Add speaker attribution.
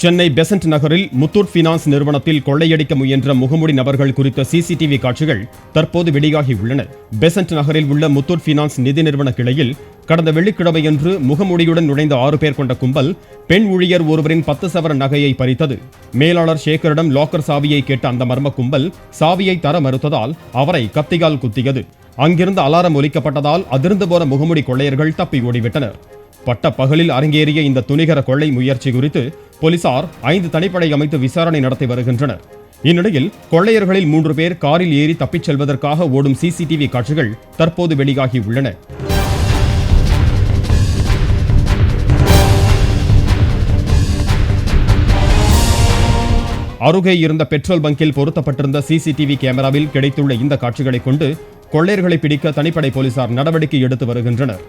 Speaker 1: சென்னை பெசன்ட் நகரில் முத்தூட் பினான்ஸ் நிறுவனத்தில் கொள்ளையடிக்க முயன்ற முகமூடி நபர்கள் குறித்த சிசிடிவி காட்சிகள் தற்போது வெளியாகி உள்ளன. பெசன்ட் நகரில் உள்ள முத்தூட் பினான்ஸ் நிதி நிறுவன கிளையில் கடந்த வெள்ளிக்கிழமையன்று முகமூடியுடன் நுழைந்த 6 பேர் கொண்ட கும்பல் பெண் ஊழியர் ஒருவரின் 10 சவர நகையை பறித்தது. மேலாளர் சேகரிடம் லாக்கர் சாவியை கேட்ட அந்த மர்ம கும்பல் சாவியை தர மறுத்ததால் அவரை கத்தியால் குத்தியது. அங்கிருந்து அலாரம் ஒலிக்கப்பட்டதால் அதிர்ந்து போன முகமூடி கொள்ளையர்கள் தப்பி ஓடிவிட்டனர். பட்ட பகலில் அரங்கேறிய இந்த துணிகர கொள்ளை முயற்சி குறித்து போலீசார் 5 தனிப்படை அமைத்து விசாரணை நடத்தி வருகின்றனர். இந்நிலையில் கொள்ளையர்களில் 3 பேர் காரில் ஏறி தப்பிச் செல்வதற்காக ஓடும் சிசிடிவி காட்சிகள் தற்போது வெளியாகி உள்ளன. அருகே இருந்த பெட்ரோல் பங்கில் பொருத்தப்பட்டிருந்த சிசிடிவி கேமராவில் கிடைத்துள்ள இந்த காட்சிகளை கொண்டு கொள்ளையர்களை பிடிக்க தனிப்படை போலீசார் நடவடிக்கை எடுத்து வருகின்றனர்.